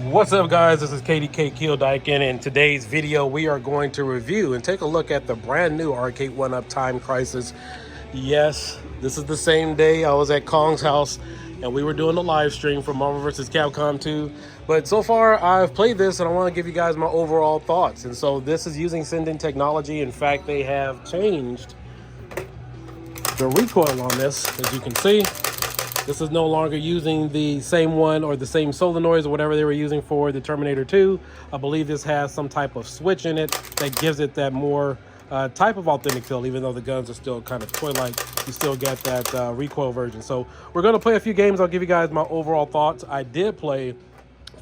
What's up, guys? This is kiodiekin. In today's video, we are going to review and take a look at the brand new Arcade1up Time Crisis. Yes, this is the same day I was at Kong's house and we were doing the live stream for Marvel vs. Capcom 2. But so far, I've played this and I want to give you guys my overall thoughts. And so this is using send-in technology. In fact, they have changed the recoil on this, as you can see. This is no longer using the same one or the same solenoids or whatever they were using for the Terminator 2. I believe this has some type of switch in it that gives it that more type of authentic feel. Even though the guns are still kind of toy-like, you still get that recoil version. So we're going to play a few games. I'll give you guys my overall thoughts. I did play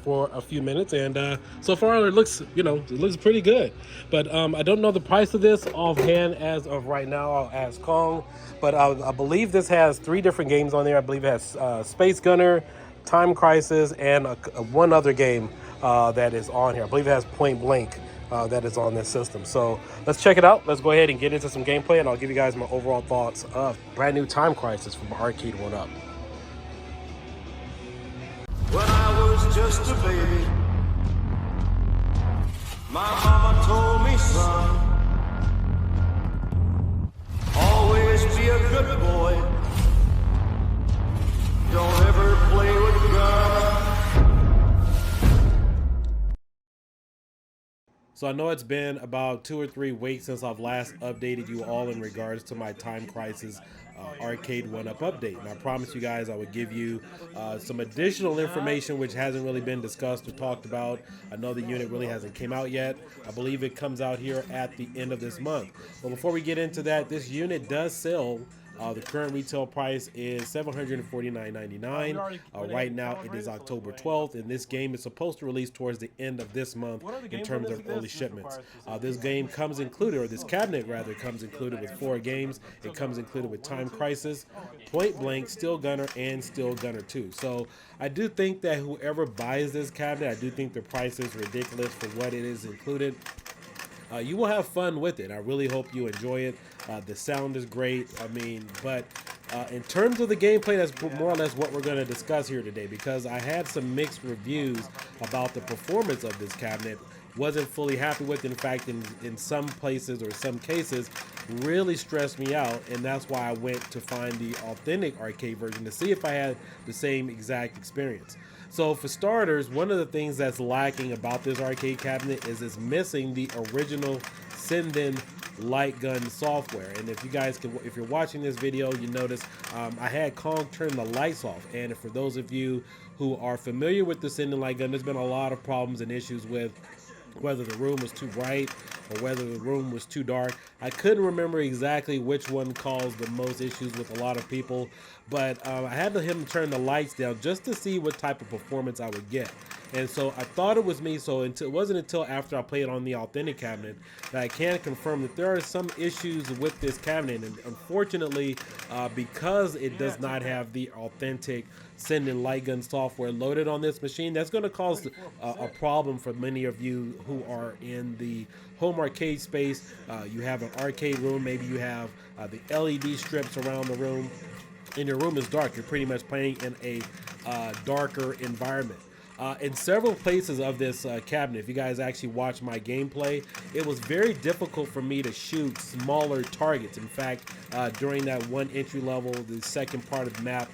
for a few minutes, and so far it looks, it looks pretty good. But I don't know the price of this offhand as of right now. I'll ask Kong. But I believe this has 3 different games on there. I believe it has Space Gunner, Time Crisis, and one other game that is on here. I believe it has Point Blank that is on this system. So let's check it out. Let's go ahead and get into some gameplay, and I'll give you guys my overall thoughts of brand new Time Crisis from Arcade1up. When I was just a baby, my mama told me, son, always be a good boy. Don't ever play with a gun. So I know it's been about 2 or 3 weeks since I've last updated you all in regards to my Time Crisis Arcade1up update. And I promised you guys I would give you some additional information which hasn't really been discussed or talked about. I know the unit really hasn't came out yet. I believe it comes out here at the end of this month. But before we get into that, this unit does sell. The current retail price is $749.99. Right now it is October 12th, and this game is supposed to release towards the end of this month in terms of early shipments. This game comes included, or this cabinet rather, comes included with 4 games. It comes included with Time Crisis, Point Blank, Steel Gunner, and Steel Gunner 2. So I do think that whoever buys this cabinet, I do think the price is ridiculous for what it is included. You will have fun with it. I really hope you enjoy it. The sound is great. I mean, but in terms of the gameplay, that's more or less what we're going to discuss here today, because I had some mixed reviews about the performance of this cabinet. Wasn't fully happy with it. In fact, in some places or some cases, really stressed me out, and that's why I went to find the authentic arcade version to see if I had the same exact experience. So for starters, one of the things that's lacking about this arcade cabinet is it's missing the original send-in light gun software. And if you guys can, if you're watching this video, you notice I had Kong turn the lights off. And for those of you who are familiar with the send-in light gun, there's been a lot of problems and issues with whether the room was too bright or whether the room was too dark. I couldn't remember exactly which one caused the most issues with a lot of people, but I had him turn the lights down just to see what type of performance I would get. And so I thought it was me, so it wasn't until after I played on the authentic cabinet that I can confirm that there are some issues with this cabinet. And unfortunately, because it does not have the authentic send-in light gun software loaded on this machine, that's going to cause a problem for many of you who are in the home arcade space. You have an arcade room, maybe you have the LED strips around the room, and your room is dark. You're pretty much playing in a darker environment. In several places of this cabinet, if you guys actually watch my gameplay, it was very difficult for me to shoot smaller targets. In fact, during that one entry level, the second part of the map,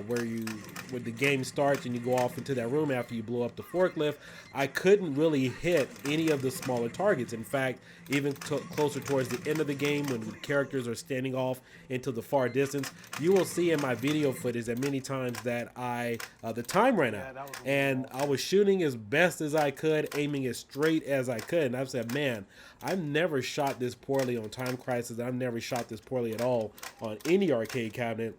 where the game starts and you go off into that room after you blow up the forklift, I couldn't really hit any of the smaller targets. In fact, even closer towards the end of the game, when the characters are standing off into the far distance, you will see in my video footage that many times that the time ran out, and I was shooting as best as I could, aiming as straight as I could, and I've said, man, I've never shot this poorly on Time Crisis. I've never shot this poorly at all on any arcade cabinet.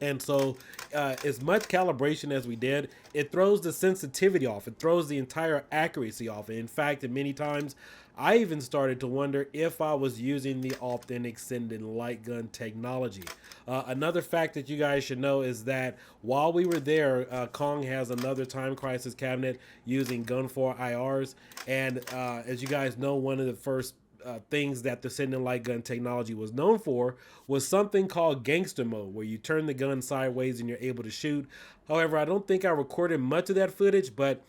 And so as much calibration as we did, it throws the sensitivity off. It throws the entire accuracy off. And in fact, many times I even started to wonder if I was using the authentic send-in light gun technology. Another fact that you guys should know is that while we were there, Kong has another Time Crisis cabinet using Gun4 IRs. And as you guys know, one of the first things that the send-in light gun technology was known for was something called gangster mode, where you turn the gun sideways and you're able to shoot. However, I don't think I recorded much of that footage, but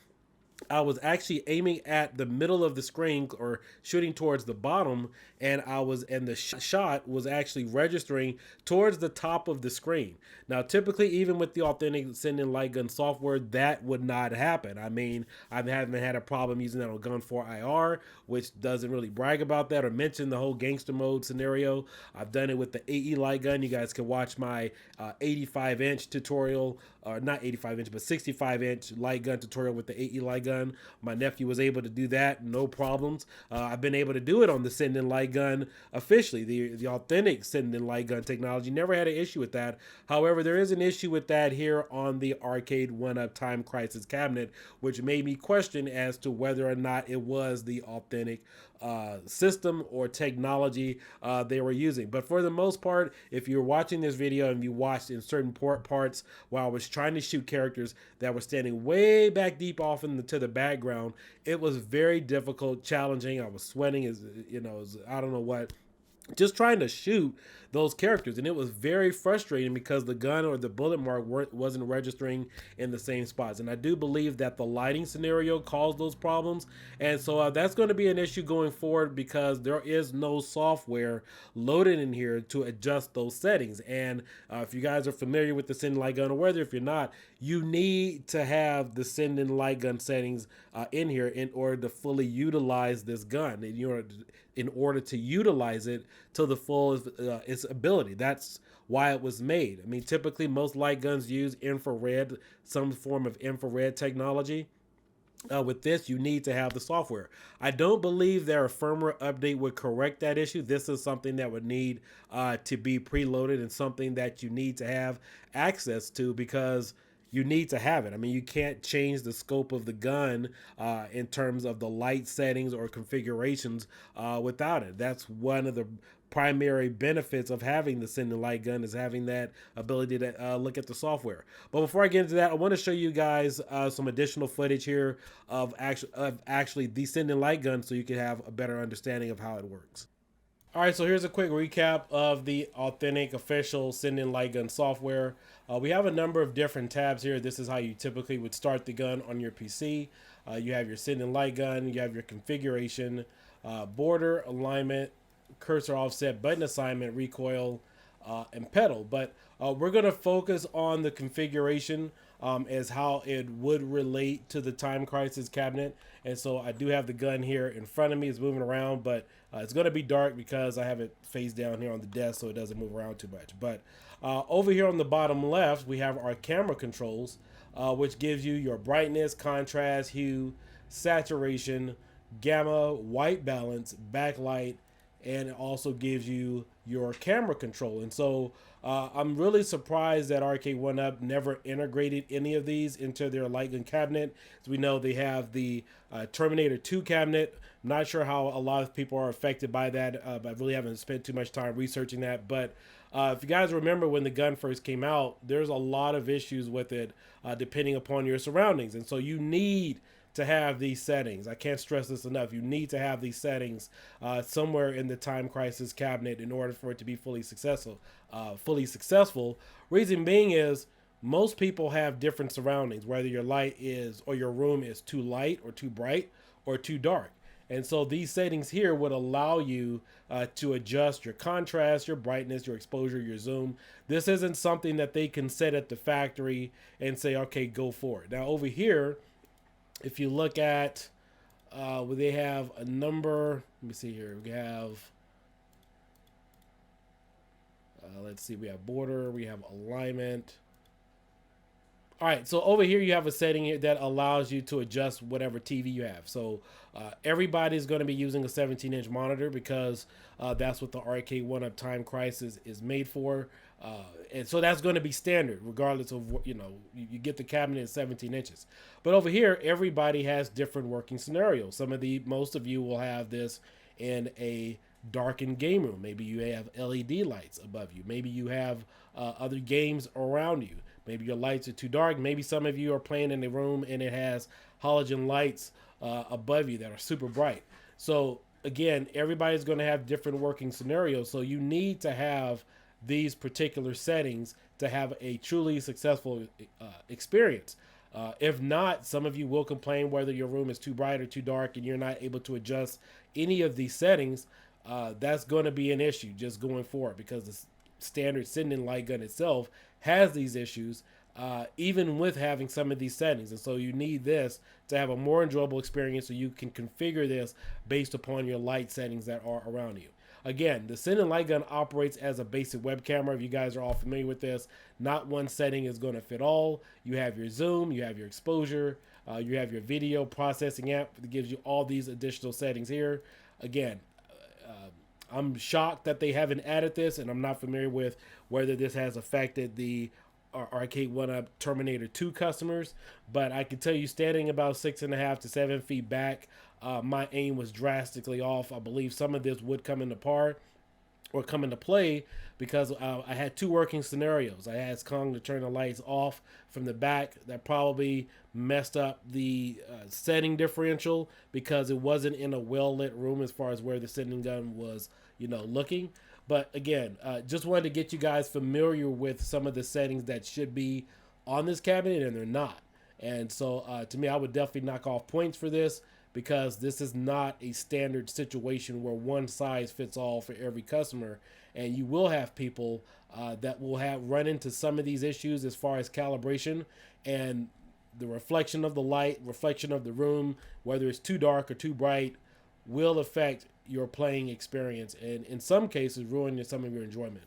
I was actually aiming at the middle of the screen or shooting towards the bottom, and the shot was actually registering towards the top of the screen. Now, typically, even with the authentic send-in light gun software, that would not happen. I mean, I haven't had a problem using that on Gun 4 IR, which doesn't really brag about that or mention the whole gangster mode scenario. I've done it with the AE light gun. You guys can watch my 85-inch tutorial, or not 85-inch, but 65-inch light gun tutorial with the AE light gun. My nephew was able to do that, no problems. I've been able to do it on the send-in light gun officially, the authentic send-in light gun technology. Never had an issue with that. However, there is an issue with that here on the Arcade1up Time Crisis cabinet, which made me question as to whether or not it was the authentic system or technology they were using. But for the most part, if you're watching this video and you watched in certain parts while I was trying to shoot characters that were standing way back deep off to the background, it was very difficult, challenging. I was sweating, I don't know what, just trying to shoot those characters, and it was very frustrating because the gun or the bullet mark wasn't registering in the same spots. And I do believe that the lighting scenario caused those problems, and so that's going to be an issue going forward because there is no software loaded in here to adjust those settings. And if you guys are familiar with the send-in light gun, or whether if you're not, you need to have the send-in light gun settings in here in order to fully utilize this gun, in order to utilize it to the full its ability. That's why it was made. I mean, typically most light guns use infrared, some form of infrared technology. With this, you need to have the software. I don't believe that a firmware update would correct that issue. This is something that would need to be preloaded, and something that you need to have access to because you need to have it. I mean, you can't change the scope of the gun in terms of the light settings or configurations without it. That's one of the primary benefits of having the send-in light gun, is having that ability to look at the software. But before I get into that, I want to show you guys some additional footage here of actually the send-in light gun, so you can have a better understanding of how it works. All right, so here's a quick recap of the authentic official send-in light gun software. We have a number of different tabs here. This is how you typically would start the gun on your PC. You have your send-in light gun, you have your configuration, border, alignment, cursor offset, button assignment, recoil, and pedal. But we're going to focus on the configuration as how it would relate to the Time Crisis cabinet. And so I do have the gun here in front of me. It's moving around, but it's going to be dark because I have it face down here on the desk so it doesn't move around too much. But over here on the bottom left, we have our camera controls, which gives you your brightness, contrast, hue, saturation, gamma, white balance, backlight, and it also gives you your camera control. And so I'm really surprised that Arcade1up never integrated any of these into their light gun cabinet. As we know, they have the Terminator 2 cabinet. I'm not sure how a lot of people are affected by that, but I really haven't spent too much time researching that. But if you guys remember when the gun first came out, there's a lot of issues with it depending upon your surroundings. And so you need to have these settings. I can't stress this enough. You need to have these settings somewhere in the Time Crisis cabinet in order for it to be fully successful. Reason being is most people have different surroundings, whether your light is or your room is too light or too bright or too dark. And so these settings here would allow you to adjust your contrast, your brightness, your exposure, your zoom. This isn't something that they can set at the factory and say, okay, go for it. Now over here, if you look at where they have a number, let me see here. We have, let's see, we have border, we have alignment. All right, so over here you have a setting here that allows you to adjust whatever TV you have. So everybody's going to be using a 17-inch monitor because that's what the Arcade1up Time Crisis is made for. And so that's going to be standard regardless of what, you get the cabinet at 17 inches. But over here, everybody has different working scenarios. Most of you will have this in a darkened game room. Maybe you have LED lights above you. Maybe you have other games around you. Maybe your lights are too dark. Maybe some of you are playing in a room and it has halogen lights above you that are super bright. So again, everybody's going to have different working scenarios. So you need to have these particular settings to have a truly successful experience. If not, some of you will complain whether your room is too bright or too dark and you're not able to adjust any of these settings. That's going to be an issue just going forward, because the standard sending light gun itself has these issues, even with having some of these settings. And so you need this to have a more enjoyable experience, so you can configure this based upon your light settings that are around you. Again, the sending light gun operates as a basic web camera. If you guys are all familiar with this, not one setting is going to fit all. You have your zoom, you have your exposure, you have your video processing app that gives you all these additional settings here. Again, I'm shocked that they haven't added this, and I'm not familiar with whether this has affected the Arcade1up Terminator 2 customers, but I can tell you, standing about 6.5 to 7 feet back, my aim was drastically off. I believe some of this would come into play because I had two working scenarios. I asked Kong to turn the lights off from the back. That probably messed up the setting differential, because it wasn't in a well-lit room as far as where the sending gun was, looking. But again, just wanted to get you guys familiar with some of the settings that should be on this cabinet, and they're not. And so to me, I would definitely knock off points for this, because this is not a standard situation where one size fits all for every customer. And you will have people that will run into some of these issues as far as calibration and the reflection of the light, reflection of the room, whether it's too dark or too bright, will affect your playing experience, and in some cases ruin some of your enjoyment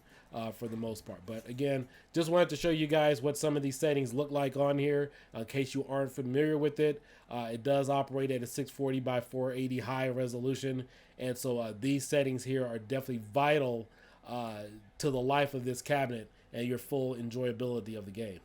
for the most part. But again, just wanted to show you guys what some of these settings look like on here in case you aren't familiar with it. It does operate at a 640 by 480 high resolution, and so these settings here are definitely vital to the life of this cabinet and your full enjoyability of the game.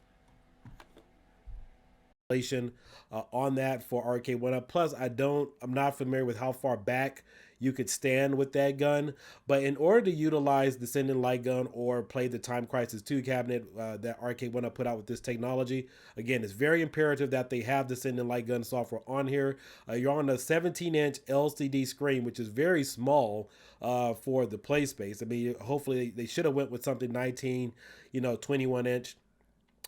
On that for Arcade1up. Plus, I'm not familiar with how far back you could stand with that gun, but in order to utilize the sending light gun or play the Time Crisis 2 cabinet that Arcade1up put out with this technology, again, it's very imperative that they have the sending light gun software on here. You're on a 17-inch LCD screen, which is very small for the play space. I mean, hopefully they should have went with something 19, 21-inch.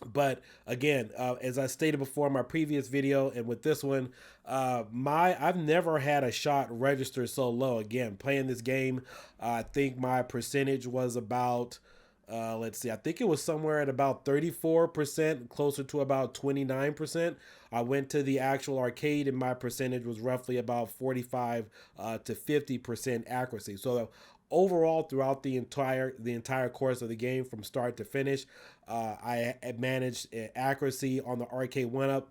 But again, as I stated before in my previous video and with this one, I've never had a shot register so low. Again, playing this game, I think my percentage was about, let's see, I think it was somewhere at about 34%, closer to about 29%. I went to the actual arcade and my percentage was roughly about 45 to 50% accuracy. So overall, throughout the entire course of the game from start to finish, I managed accuracy on the Arcade1up.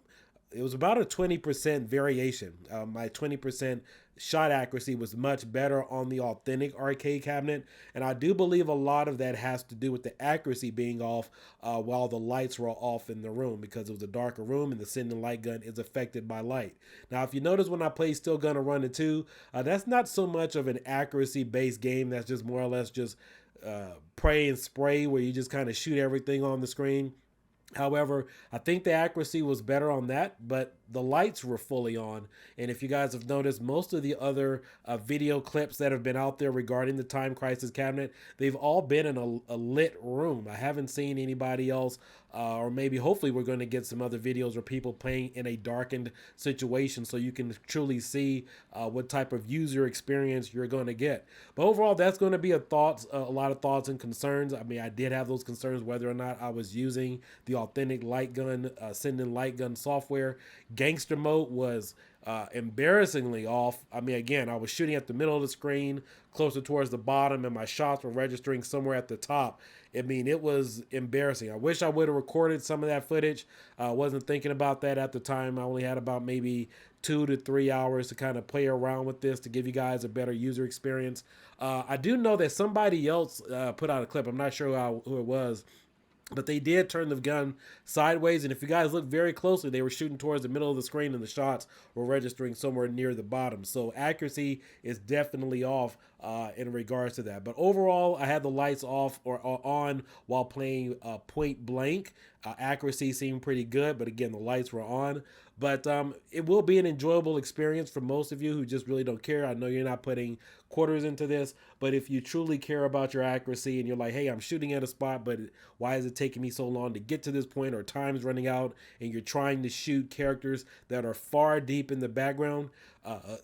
It was about a 20% variation. My 20% shot accuracy was much better on the authentic arcade cabinet, and I do believe a lot of that has to do with the accuracy being off while the lights were off in the room, because it was a darker room and the sending light gun is affected by light. Now, if you notice when I play Still Gonna Run It 2, that's not so much of an accuracy based game. That's just more or less just pray and spray, where you just kind of shoot everything on the screen. However, I think the accuracy was better on that, but the lights were fully on. And if you guys have noticed, most of the other video clips that have been out there regarding the Time Crisis cabinet, they've all been in a lit room. I haven't seen anybody else, or maybe hopefully we're going to get some other videos where people playing in a darkened situation, so you can truly see what type of user experience you're going to get. But overall, that's going to be a lot of thoughts and concerns. I mean, I did have those concerns whether or not I was using the authentic light gun, sending light gun software. Gangster mode was embarrassingly off. I mean, again, I was shooting at the middle of the screen, closer towards the bottom, and my shots were registering somewhere at the top. I mean, it was embarrassing. I wish I would have recorded some of that footage. I wasn't thinking about that at the time. I only had about maybe 2 to 3 hours to kind of play around with this to give you guys a better user experience. I do know that somebody else put out a clip. I'm not sure who it was, but they did turn the gun sideways, and if you guys look very closely, they were shooting towards the middle of the screen and the shots were registering somewhere near the bottom. So accuracy is definitely off in regards to that. But overall, I had the lights off or on while playing Point Blank. Accuracy seemed pretty good, but again, the lights were on. But it will be an enjoyable experience for most of you who just really don't care. I know you're not putting quarters into this, but if you truly care about your accuracy and you're like, hey, I'm shooting at a spot, but why is it taking me so long to get to this point, or time's running out, and you're trying to shoot characters that are far deep in the background,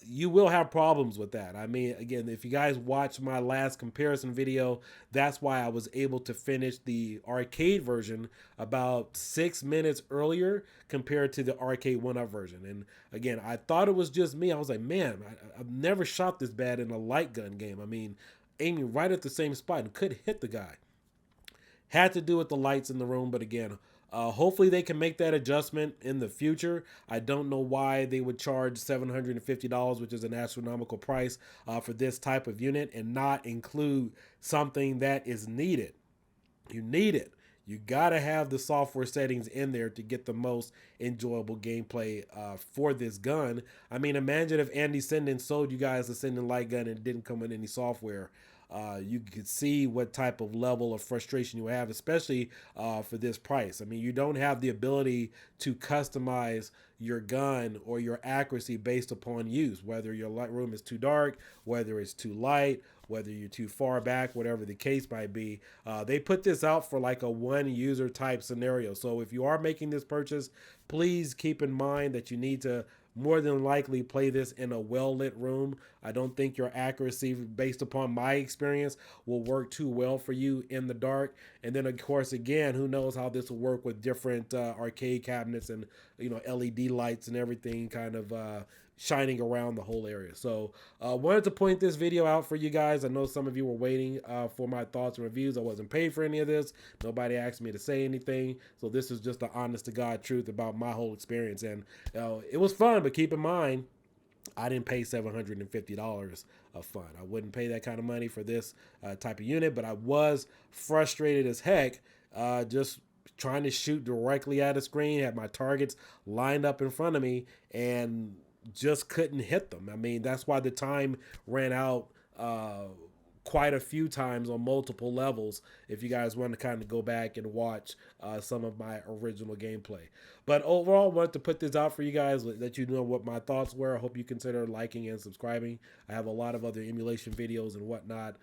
you will have problems with that. I mean, again, if you guys watched my last comparison video, that's why I was able to finish the arcade version about 6 minutes earlier compared to the Arcade1up version. And again, I thought it was just me. I was like, man, I've never shot this bad in a light gun game. I mean, aiming right at the same spot and could hit the guy. Had to do with the lights in the room, but again, hopefully they can make that adjustment in the future. I don't know why they would charge $750, which is an astronomical price for this type of unit, and not include something that is needed. You need it. You got to have the software settings in there to get the most enjoyable gameplay for this gun. I mean, imagine if Andy Sinden sold you guys a Sinden light gun and it didn't come with any software. You could see what type of level of frustration you have, especially for this price. I mean, you don't have the ability to customize your gun or your accuracy based upon use, whether your light room is too dark, whether it's too light, whether you're too far back, whatever the case might be. They put this out for like a one user type scenario. So if you are making this purchase, please keep in mind that you need to more than likely play this in a well-lit room. I don't think your accuracy, based upon my experience, will work too well for you in the dark. And then, of course, again, who knows how this will work with different arcade cabinets and, you know, LED lights and everything kind of shining around the whole area. So wanted to point this video out for you guys. I know some of you were waiting for my thoughts and reviews. I wasn't paid for any of this. Nobody asked me to say anything. So this is just the honest to God truth about my whole experience. And it was fun, but keep in mind, I didn't pay $750 of fun. I wouldn't pay that kind of money for this type of unit, but I was frustrated as heck just trying to shoot directly at a screen, had my targets lined up in front of me, and just couldn't hit them. I mean, that's why the time ran out quite a few times on multiple levels, if you guys want to kind of go back and watch some of my original gameplay. But overall, I wanted to put this out for you guys, let you know what my thoughts were. I hope you consider liking and subscribing. I have a lot of other emulation videos and whatnot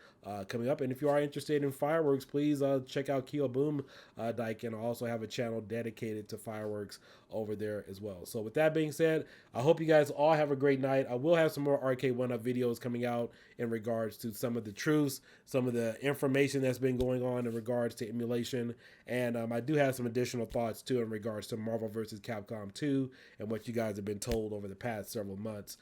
coming up. And if you are interested in fireworks, please check out kiodiekin. I also have a channel dedicated to fireworks over there as well. So with that being said, I hope you guys all have a great night. I will have some more Arcade1up videos coming out in regards to some of the truths, some of the information that's been going on in regards to emulation. And I do have some additional thoughts too in regards to Marvel vs. Capcom 2 and what you guys have been told over the past several months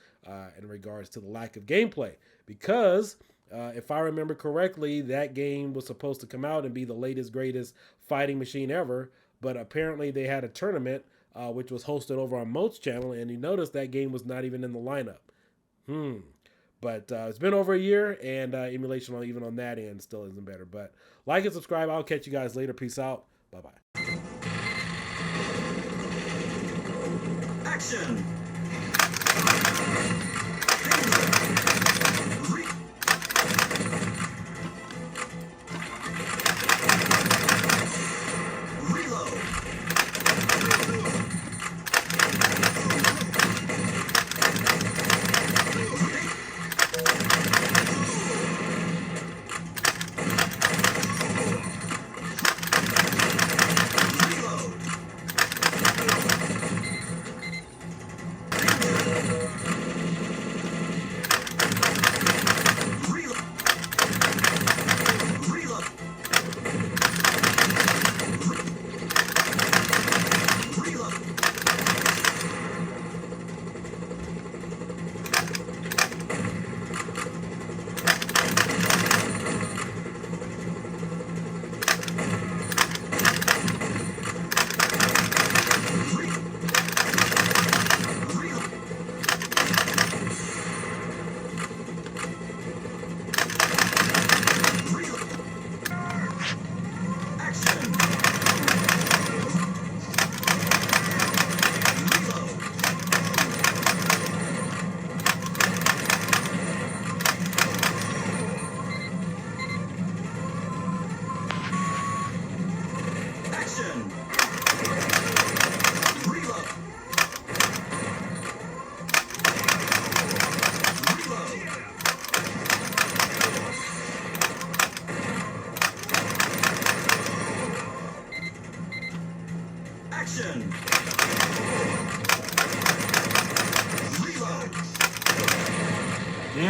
in regards to the lack of gameplay. Because if I remember correctly, that game was supposed to come out and be the latest, greatest fighting machine ever. But apparently they had a tournament which was hosted over on Moat's channel, and you notice that game was not even in the lineup. But it's been over a year, and emulation even on that end still isn't better. But like and subscribe. I'll catch you guys later. Peace out. Bye-bye. Action!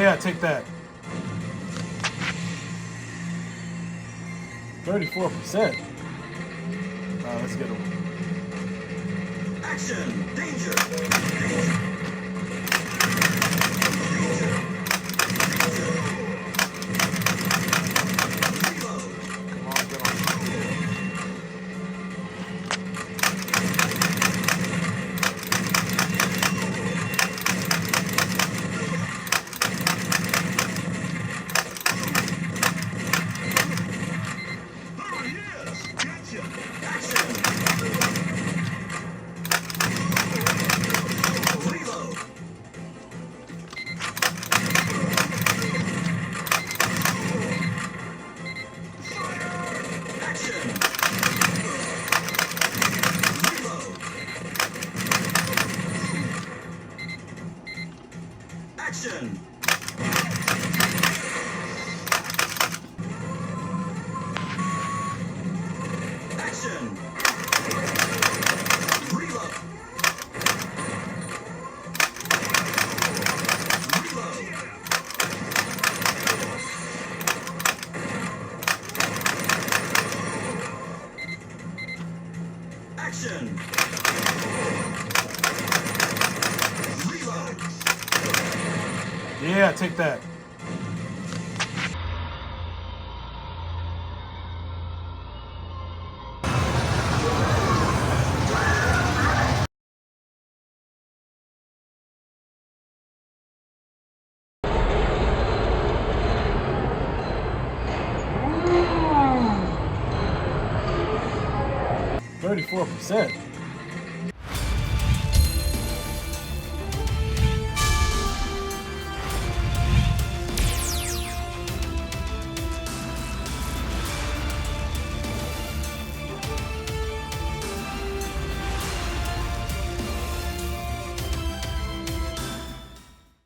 Yeah, take that. 34%. Let's get him. Action! Danger! Action! Action! Reload! Reload! Action! Reload! Yeah, take that. $34%.